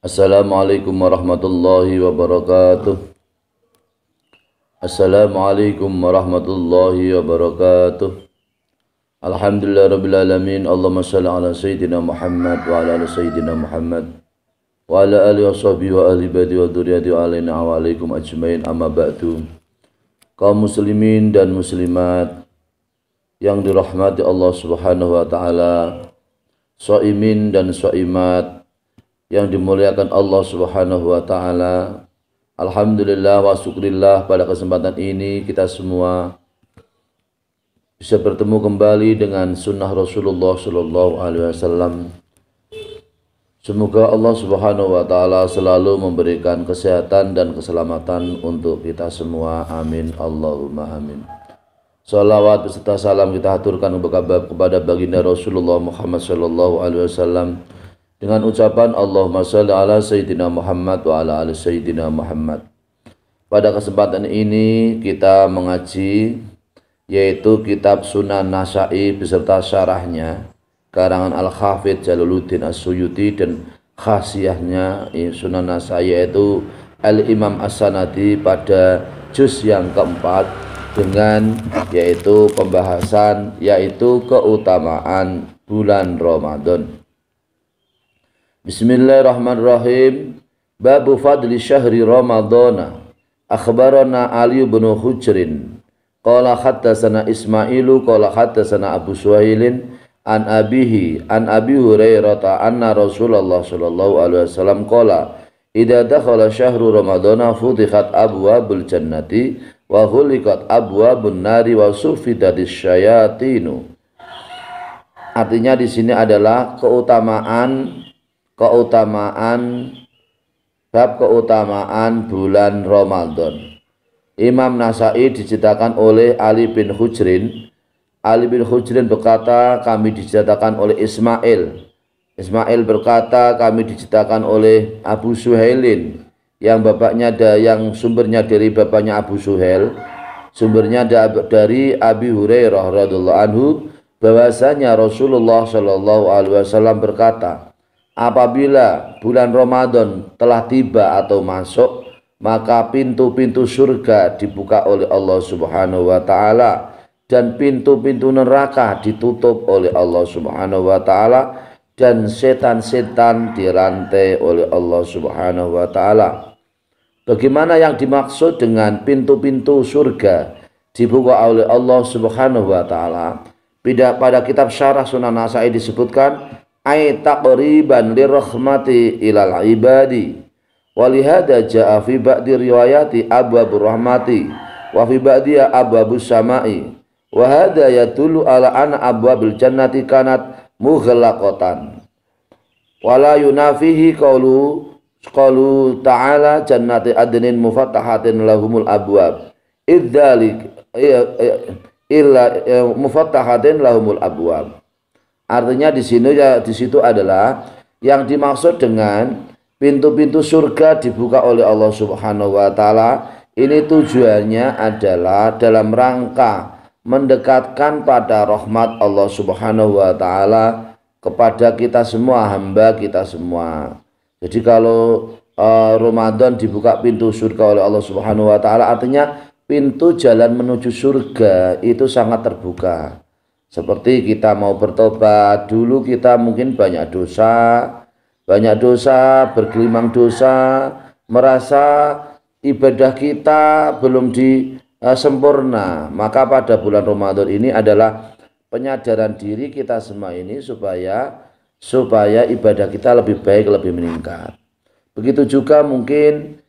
Assalamualaikum warahmatullahi wabarakatuh. Assalamualaikum warahmatullahi wabarakatuh. Alhamdulillah rabbil alamin. Allahumma shalli ala sayyidina Muhammad wa ala ali sayyidina Muhammad wa ala alihi washabihi wa ahli baiti wa dzurriyyati wa alaina wa alaikum ajmain. Amma ba'du. Kaum muslimin dan muslimat yang dirahmati Allah Subhanahu wa taala, shaimin dan shaimat yang dimuliakan Allah Subhanahu wa taala. Alhamdulillah wa syukrillah, pada kesempatan ini kita semua bisa bertemu kembali dengan sunnah Rasulullah sallallahu alaihi wasallam. Semoga Allah Subhanahu wa taala selalu memberikan kesehatan dan keselamatan untuk kita semua. Amin Allahumma amin. Salawat beserta salam kita haturkan kepada baginda Rasulullah Muhammad sallallahu alaihi wasallam dengan ucapan Allahumma shalli ala sayyidina Muhammad wa ala ali sayyidina Muhammad. Pada kesempatan ini kita mengaji yaitu kitab Sunan Nasa'i beserta syarahnya karangan Al-Hafidz Jalaluddin As-Suyuti dan khasiahnya Sunan Nasa'i yaitu Al-Imam As-Sanadi pada juz yang keempat dengan yaitu pembahasan yaitu keutamaan bulan Ramadan. Bismillahirrahmanirrahim. Babu fadli syahri Ramadana. Akhbarana Ali bin Hujrin qala haddatsana Ismailu qala haddatsana Abu Suhailin an abihi an Abi Hurairah anna Rasulullah sallallahu alaihi wasallam qala idza dakhala syahru Ramadana futixat abwabul jannati wa ghuliqat abwabun nari wa sufidatis syayatinu. Artinya di sini adalah keutamaan bab keutamaan bulan Ramadan. Imam Nasa'i diceritakan oleh Ali bin Hujrin. Ali bin Hujrin berkata kami diceritakan oleh Ismail. Ismail berkata kami diceritakan oleh Abu Suhailin yang sumbernya dari bapaknya Abu Suhail, sumbernya dari Abi Hurairah radhiyallahu anhu bahwasanya Rasulullah shallallahu alaihi wasallam berkata, apabila bulan Ramadan telah tiba atau masuk, maka pintu-pintu surga dibuka oleh Allah Subhanahu wa taala dan pintu-pintu neraka ditutup oleh Allah Subhanahu wa taala dan setan-setan dirantai oleh Allah Subhanahu wa taala. Bagaimana yang dimaksud dengan pintu-pintu surga dibuka oleh Allah Subhanahu wa taala? Pada kitab Syarah Sunan Nasa'i disebutkan ay taqriban lirahmati ilal ibadi walihada ja'a fi ba'di riwayati abwabur rahmati wa fi ba'diha abwabus samai wa hadha yadullu ala anna abwabil jannati kanat mughlaqatan wala yunafihi qalu ta'ala jannati adnin mufattahatin lahumul abwab idzalik illa mufattahatin lahumul abwab. Artinya di situ adalah yang dimaksud dengan pintu-pintu surga dibuka oleh Allah Subhanahu wa taala. Ini tujuannya adalah dalam rangka mendekatkan pada rahmat Allah Subhanahu wa taala kepada kita semua, hamba kita semua. Jadi kalau Ramadan dibuka pintu surga oleh Allah Subhanahu wa taala, artinya pintu jalan menuju surga itu sangat terbuka. Seperti kita mau bertobat, dulu kita mungkin banyak dosa, bergelimang dosa, merasa ibadah kita belum sempurna. Maka pada bulan Ramadan ini adalah penyadaran diri kita semua ini supaya ibadah kita lebih baik, lebih meningkat. Begitu juga mungkin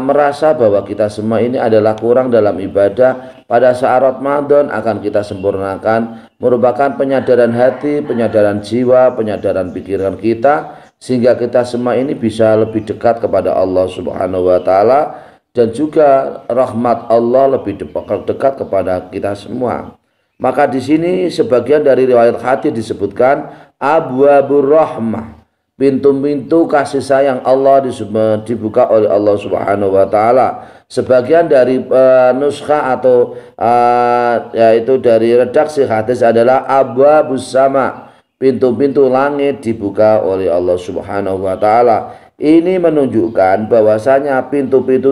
merasa bahwa kita semua ini adalah kurang dalam ibadah, pada saat Ramadan akan kita sempurnakan, merupakan penyadaran hati, penyadaran jiwa, penyadaran pikiran kita, sehingga kita semua ini bisa lebih dekat kepada Allah Subhanahu wa taala dan juga rahmat Allah lebih dekat kepada kita semua. Maka di sini sebagian dari riwayat hadis disebutkan abwabur rahmah, pintu-pintu kasih sayang Allah dibuka oleh Allah Subhanahu wa taala. Sebagian dari nuskha atau yaitu dari redaksi hadis adalah abwabus sama, pintu-pintu langit dibuka oleh Allah Subhanahu wa taala. Ini menunjukkan bahwasanya pintu-pintu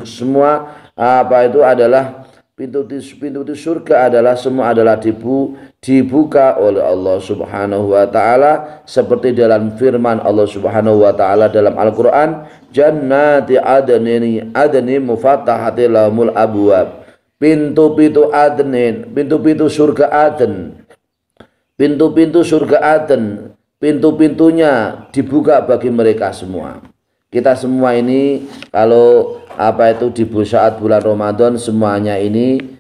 semua adalah pintu-pintu surga adalah semua adalah dibuka oleh Allah Subhanahu wa taala seperti dalam firman Allah Subhanahu wa taala dalam Al-Qur'an, jannati adni mufattahati lahumul abwab. Pintu-pintu adnin, pintu-pintu surga Aden. Pintu-pintu surga Aden, pintu-pintunya dibuka bagi mereka semua. Kita semua ini kalau di saat bulan Ramadan semuanya ini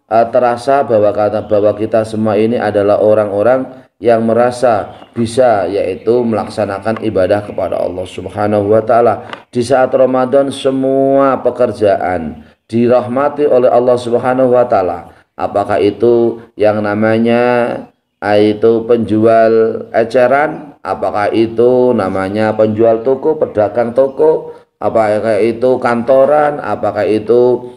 terasa bahwa kita semua ini adalah orang-orang yang merasa bisa yaitu melaksanakan ibadah kepada Allah Subhanahu wa taala. Di saat Ramadan semua pekerjaan dirahmati oleh Allah Subhanahu wa taala. Apakah itu yang namanya itu penjual eceran, apakah itu namanya penjual toko, pedagang toko, apakah itu kantoran, apakah itu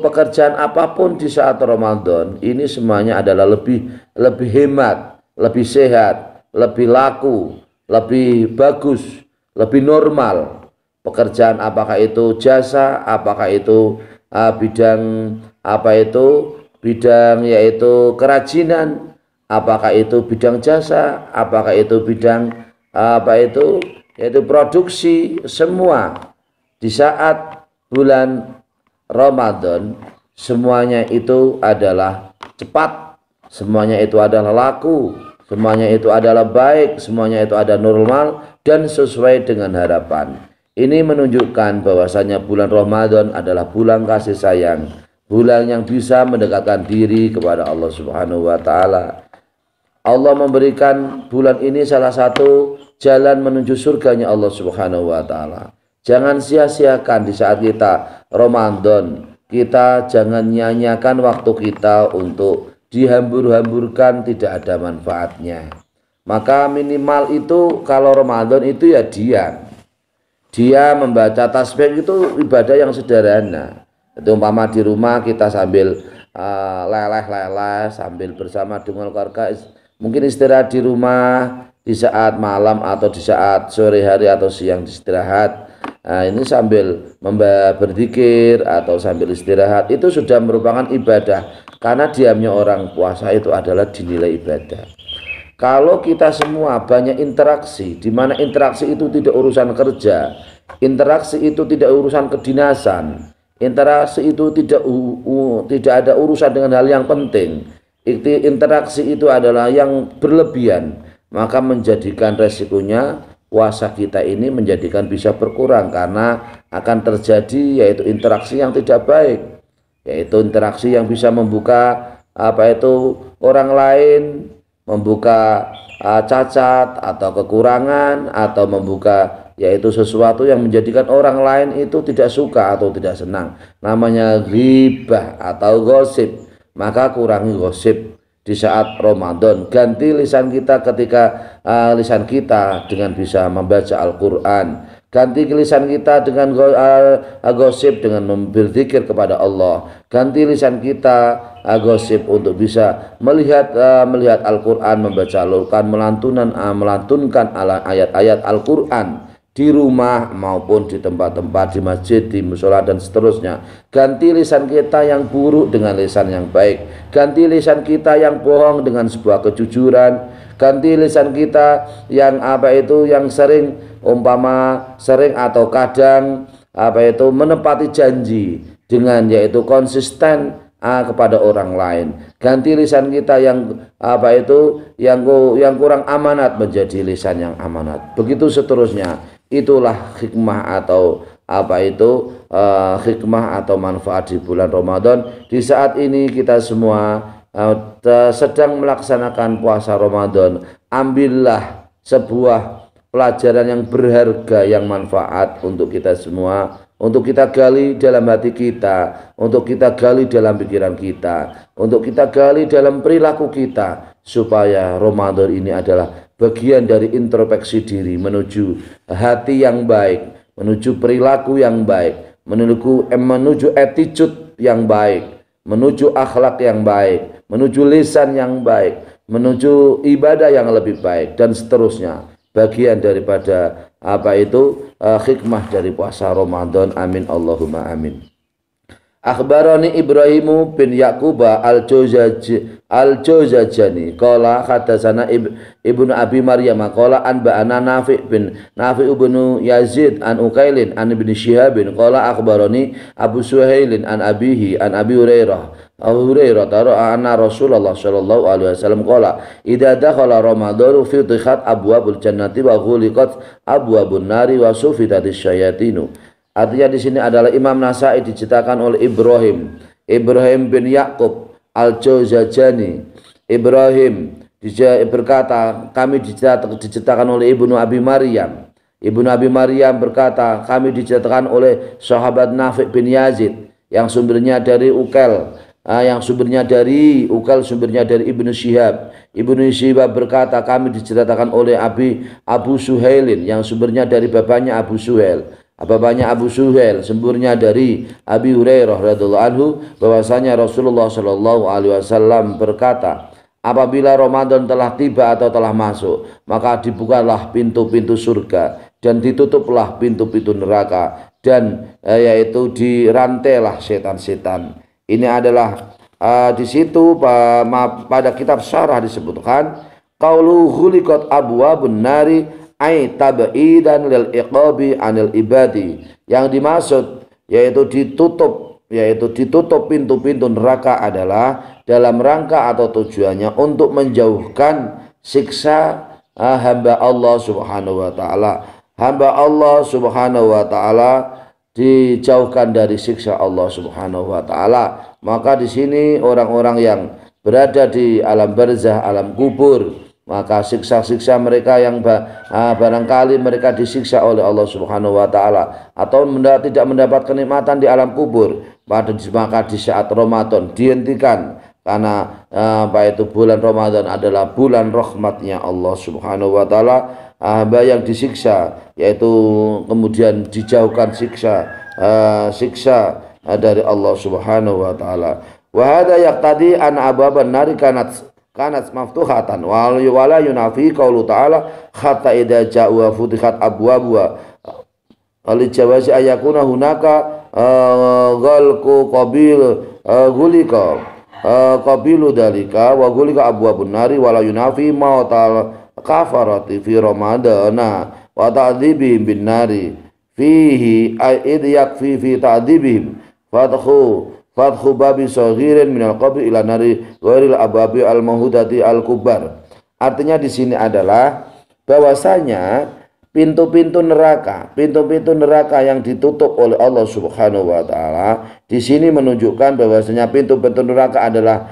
pekerjaan apapun di saat Ramadan, ini semuanya adalah lebih hemat, lebih sehat, lebih laku, lebih bagus, lebih normal. Pekerjaan apakah itu jasa, apakah itu bidang yaitu kerajinan, apakah itu bidang jasa, apakah itu bidang yaitu produksi, semua di saat bulan Ramadan semuanya itu adalah cepat, semuanya itu adalah laku, semuanya itu adalah baik, semuanya itu ada normal dan sesuai dengan harapan. Ini menunjukkan bahwasanya bulan Ramadan adalah bulan kasih sayang, bulan yang bisa mendekatkan diri kepada Allah Subhanahu wa taala. Allah memberikan bulan ini salah satu jalan menuju surganya Allah Subhanahu wa taala. Jangan sia-siakan di saat kita Ramadan, kita jangan nyanyiakan waktu kita untuk dihambur-hamburkan, tidak ada manfaatnya. Maka minimal itu kalau Ramadan itu ya dia membaca tasbih itu ibadah yang sederhana. Itu umpama di rumah kita sambil leleh-leleh sambil bersama dengan keluarga, mungkin istirahat di rumah di saat malam atau di saat sore hari atau siang istirahat. Nah, ini sambil berzikir atau sambil istirahat itu sudah merupakan ibadah, karena diamnya orang puasa itu adalah dinilai ibadah. Kalau kita semua banyak interaksi, di mana interaksi itu tidak urusan kerja, interaksi itu tidak urusan kedinasan, interaksi itu tidak ada urusan dengan hal yang penting, interaksi itu adalah yang berlebihan, maka menjadikan resikonya puasa kita ini menjadikan bisa berkurang, karena akan terjadi yaitu interaksi yang tidak baik, yaitu interaksi yang bisa membuka orang lain, membuka cacat atau kekurangan, atau membuka yaitu sesuatu yang menjadikan orang lain itu tidak suka atau tidak senang, namanya ghibah atau gosip. Maka kurangi gosip di saat Ramadan, ganti lisan kita ketika lisan kita dengan bisa membaca Al-Quran, ganti lisan kita dengan gosip dengan berzikir kepada Allah, ganti lisan kita gosip untuk bisa melihat Al-Quran, membaca Al-Quran, melantunkan ayat-ayat Al-Quran di rumah maupun di tempat-tempat, di masjid, di mushola dan seterusnya. Ganti lisan kita yang buruk dengan lisan yang baik, ganti lisan kita yang bohong dengan sebuah kejujuran, ganti lisan kita yang yang sering atau kadang menepati janji dengan yaitu konsisten kepada orang lain. Ganti lisan kita yang yang kurang amanat menjadi lisan yang amanat. Begitu seterusnya. Itulah hikmah atau hikmah atau manfaat di bulan Ramadan. Di saat ini kita semua sedang melaksanakan puasa Ramadan. Ambillah sebuah pelajaran yang berharga, yang manfaat untuk kita semua, untuk kita gali dalam hati kita, untuk kita gali dalam pikiran kita, untuk kita gali dalam perilaku kita, supaya Ramadan ini adalah bagian dari introspeksi diri menuju hati yang baik, menuju perilaku yang baik, menuju attitude yang baik, menuju akhlak yang baik, menuju lisan yang baik, menuju ibadah yang lebih baik, dan seterusnya. bagian daripada hikmah dari puasa Ramadan. Amin Allahumma amin. Akhbarani Ibrahimu bin Yaquba al-Jawzajani qala hadatsana Ibnu Abi Maryam qala anba'ana Nafi' ibnu Yazid an Ukailin an Ibnu Syihabin qala akhbarani Abu Suhailin an abihi an Abi Hurairah tara anna Rasulullah sallallahu alaihi wasallam qala idza dakhala Ramadhanu futihat abwabul jannati wa ghuliqat abwabun nari wa sufitatis syayatinu. Artinya di sini adalah Imam Nasai diceritakan oleh Ibrahim bin Yaqub al-Jawzajani. Ibrahim berkata, kami diceritakan oleh Ibnu Abi Maryam. Ibnu Abi Maryam berkata, kami diceritakan oleh sahabat Nafi' bin Yazid yang sumbernya dari Ukail. Sumbernya dari Ibnu Syihab. Ibnu Syihab berkata, kami diceritakan oleh Abu Suhailin yang sumbernya dari bapaknya Abu Suhail. Sumbernya dari Abi Hurairah radhiyallahu anhu bahwasanya Rasulullah sallallahu alaihi wasallam berkata, apabila Ramadan telah tiba atau telah masuk, maka dibukalah pintu-pintu surga dan ditutuplah pintu-pintu neraka, dan yaitu dirantailah setan-setan. Ini adalah di situ pada kitab syarah disebutkan qaulu ghuliqat abwabun nari ay tab'idan lil iqabi anil ibadi. Yang dimaksud yaitu ditutup pintu-pintu neraka adalah dalam rangka atau tujuannya untuk menjauhkan siksa hamba Allah Subhanahu wa taala. Hamba Allah Subhanahu wa taala dijauhkan dari siksa Allah Subhanahu wa taala. Maka di sini orang-orang yang berada di alam barzah, alam kubur, maka siksa-siksa mereka yang barangkali mereka disiksa oleh Allah Subhanahu wa taala atau tidak mendapat kenikmatan di alam kubur, maka di saat Ramadan dihentikan, karena bulan Ramadan adalah bulan rahmatnya Allah Subhanahu wa taala. Hamba yang disiksa yaitu kemudian dijauhkan siksa dari Allah Subhanahu wa taala. Wa hadza yaqtadi an ababan nari kanat maftuhatan wala yunafi qaulu ta'ala hatta idza ja'u futihat abwabuha ali jawazi ayakuna hunaka ghalqu gulika qabilu dalika wa gulika abwabun nari wala yunafi mautal kafarati fi ramadana wa ta'dzibihim bin nari fihi id yakfi fi ta'dzibihim Fathu babi saghirin minal qabri ila nari ghairil ababi al mahudati al kubar. Artinya di sini adalah bahwasanya pintu-pintu neraka yang ditutup oleh Allah Subhanahu wa taala di sini menunjukkan bahwasanya pintu-pintu neraka adalah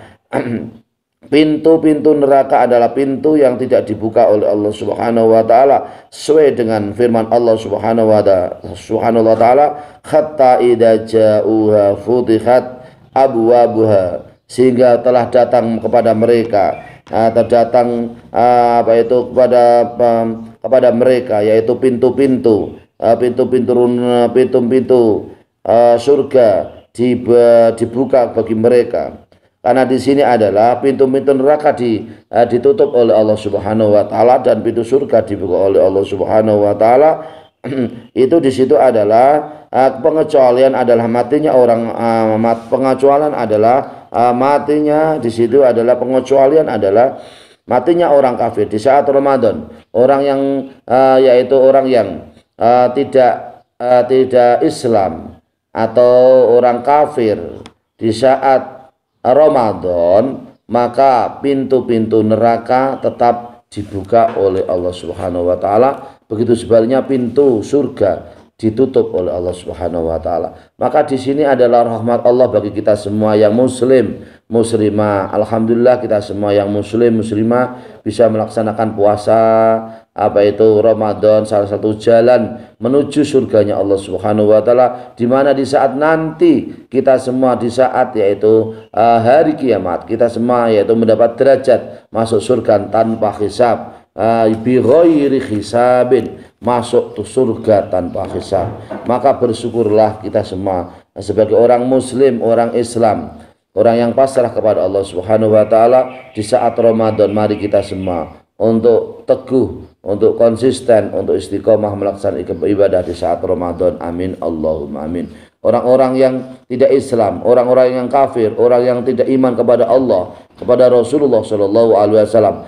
pintu yang tidak dibuka oleh Allah Subhanahu wa taala sesuai dengan firman Allah Subhanahu wa taala hatta idza ja'uha futihat abwabuha, sehingga telah datang kepada mereka kepada mereka yaitu pintu-pintu surga dibuka bagi mereka. Karena di sini adalah pintu-pintu neraka ditutup oleh Allah Subhanahu wa taala dan pintu surga dibuka oleh Allah Subhanahu wa taala. Itu di situ adalah pengecualian adalah matinya orang matinya di situ adalah pengecualian adalah matinya orang kafir di saat Ramadan. Orang yang yaitu orang yang tidak Islam atau orang kafir di saat Ramadan, maka pintu-pintu neraka tetap dibuka oleh Allah Subhanahu wa taala. Begitu sebaliknya pintu surga ditutup oleh Allah Subhanahu wa taala. Maka di sini adalah rahmat Allah bagi kita semua yang muslim, muslimah. Alhamdulillah kita semua yang muslim, muslimah bisa melaksanakan puasa Ramadan, salah satu jalan menuju surganya Allah Subhanahu wa taala, di mana di saat nanti kita semua di saat yaitu hari kiamat kita semua yaitu mendapat derajat masuk surga tanpa hisab, bi ghairi hisabin, masuk ke surga tanpa hisab. Maka bersyukurlah kita semua sebagai orang muslim, orang Islam, orang yang pasrah kepada Allah Subhanahu wa taala di saat Ramadan. Mari kita semua untuk teguh, untuk konsisten, untuk istiqomah melaksanakan ibadah di saat Ramadan. Amin Allahumma amin. Orang-orang yang tidak Islam, orang-orang yang kafir, orang yang tidak iman kepada Allah, kepada Rasulullah Shallallahu Alaihi Wasallam,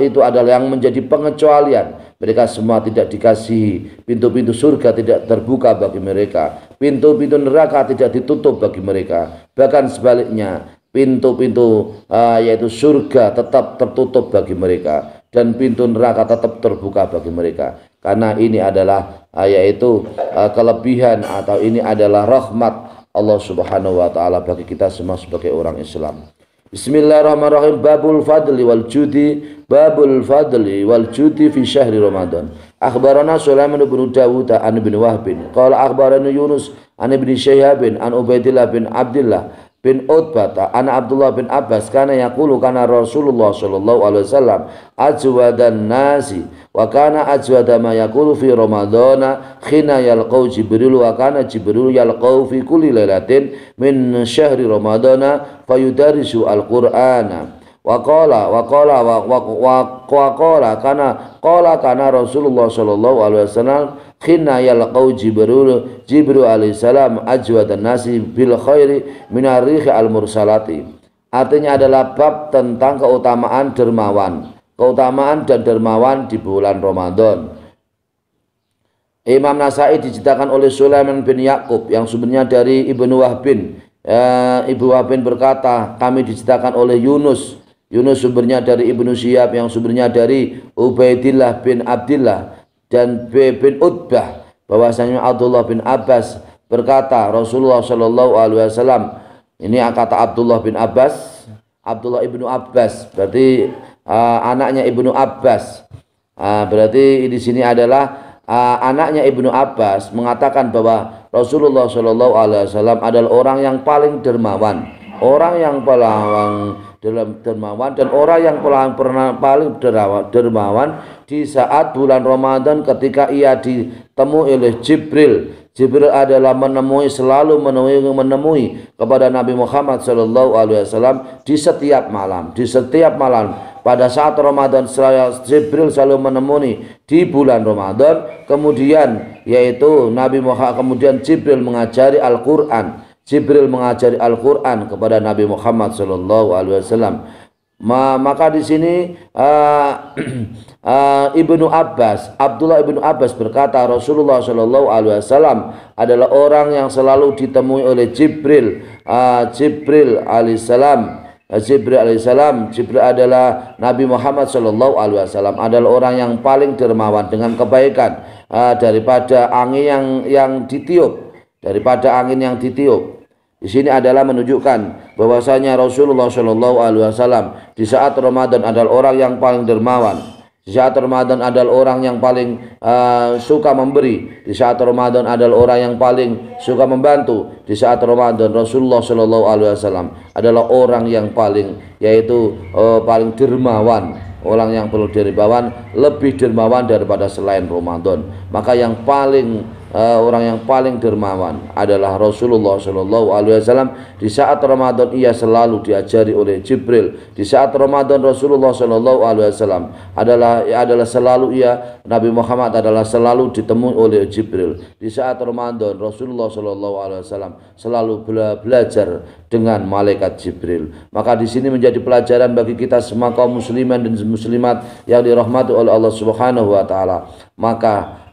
itu adalah yang menjadi pengecualian. Mereka semua tidak dikasihi, pintu-pintu surga tidak terbuka bagi mereka, pintu-pintu neraka tidak ditutup bagi mereka. Bahkan sebaliknya, pintu-pintu yaitu surga tetap tertutup bagi mereka, dan pintu neraka tetap terbuka bagi mereka. Karena ini adalah yaitu kelebihan, atau ini adalah rahmat Allah Subhanahu wa taala bagi kita semua sebagai orang Islam. Bismillahirrahmanirrahim. Babul fadli wal judi, babul fadli wal judi fi syahri Ramadan. Akhbarana Sulaiman bin Dawud an bin Wahb qala akhbarana Yunus an bin Syihab an Ubaidillah bin Abdullah bin Utbah an Abdullah bin Abbas kana yaqulu kana Rasulullah sallallahu alaihi wasallam ajwadan nasi wa kana ajwada ma yaqulu fi Ramadana khina yalqau Jibril wa kana Jibril yalqau fi kulli lailatin min syahri Ramadana fayudarisu al-Qur'ana wa qala kana Rasulullah sallallahu alaihi wasallam khina yalqau Jibril alaihi salam ajwadan nasi bil khairi min ar-rih al-mursalati. Artinya adalah bab tentang keutamaan dermawan, keutamaan dan dermawan di bulan Ramadan. Imam Nasai diceritakan oleh Sulaiman bin Yakub yang sumbernya dari Ibnu Wahbin. Ibnu Wahbin berkata, kami diceritakan oleh Yunus sumbernya dari Ibnu Syihab yang sumbernya dari Ubaidillah bin Abdullah dan bin Utbah, bahwasanya Abdullah bin Abbas berkata, Rasulullah Shallallahu Alaihi Wasallam, ini kata Abdullah bin Abbas, Abdullah ibnu Abbas, berarti anaknya Ibnu Abbas. Berarti di sini adalah anaknya Ibnu Abbas mengatakan bahwa Rasulullah Shallallahu Alaihi Wasallam adalah orang yang paling dermawan, orang yang paling dermawan dan orang yang paling dermawan di saat bulan Ramadan ketika ia ditemui oleh Jibril. Jibril adalah selalu menemui kepada Nabi Muhammad sallallahu alaihi wasallam di setiap malam. Pada saat Ramadan Jibril selalu menemui di bulan Ramadan. Kemudian yaitu Nabi Muhammad, kemudian Jibril mengajari Al-Qur'an. Jibril mengajari Al-Qur'an kepada Nabi Muhammad sallallahu alaihi wasallam. Maka di sini Ibnu Abbas, Abdullah ibnu Abbas berkata, Rasulullah Shallallahu Alaihi Wasallam adalah orang yang selalu ditemui oleh Jibril. Jibril alaihissalam. Jibril adalah Nabi Muhammad Shallallahu Alaihi Wasallam adalah orang yang paling dermawan dengan kebaikan daripada angin yang ditiup. Di sini adalah menunjukkan bahwasanya Rasulullah Shallallahu Alaihi Wasallam di saat Ramadan adalah orang yang paling dermawan. Di saat Ramadan adalah orang yang paling suka memberi. Di saat Ramadan adalah orang yang paling suka membantu. Di saat Ramadan Rasulullah Shallallahu Alaihi Wasallam adalah orang yang paling paling dermawan. Orang yang perlu dermawan, lebih dermawan daripada selain Ramadan. Maka yang paling orang yang paling dermawan adalah Rasulullah Shallallahu Alaihi Wasallam. Di saat Ramadan ia selalu diajari oleh Jibril. Di saat Ramadan Rasulullah Shallallahu Alaihi Wasallam adalah selalu Nabi Muhammad adalah selalu ditemui oleh Jibril. Di saat Ramadan Rasulullah Shallallahu Alaihi Wasallam selalu belajar dengan malaikat Jibril. Maka di sini menjadi pelajaran bagi kita semua kaum muslimin dan muslimat yang dirahmati oleh Allah Subhanahu wa taala. Maka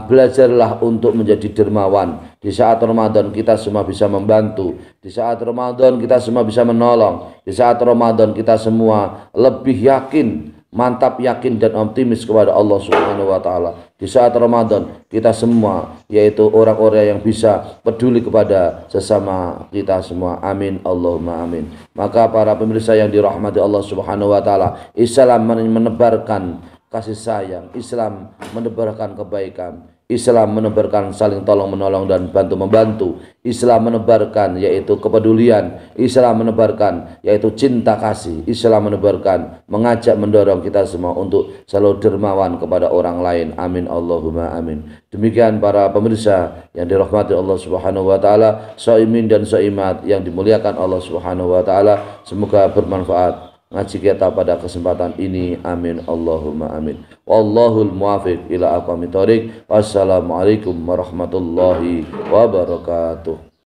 belajarlah untuk menjadi dermawan. Di saat Ramadan kita semua bisa membantu. Di saat Ramadan kita semua bisa menolong. Di saat Ramadan kita semua lebih yakin, mantap yakin dan optimis kepada Allah Subhanahu wa taala. Di saat Ramadan kita semua yaitu orang-orang yang bisa peduli kepada sesama kita semua. Amin Allahumma amin. Maka para pemirsa yang dirahmati Allah Subhanahu wa taala, Islam menebarkan kasih sayang, Islam menebarkan kebaikan, Islam menebarkan saling tolong menolong dan bantu membantu, Islam menebarkan yaitu kepedulian, Islam menebarkan yaitu cinta kasih, Islam menebarkan mengajak mendorong kita semua untuk selalu dermawan kepada orang lain. Amin Allahumma amin. Demikian para pemirsa yang dirahmati Allah Subhanahu wa taala, shaimin dan shaimat yang dimuliakan Allah Subhanahu wa taala, semoga bermanfaat. ngaji kita pada kesempatan ini. Amin Allahumma amin. Wallahul muwafiq ila aqwamit thoriq. Wassalamualaikum warahmatullahi wabarakatuh.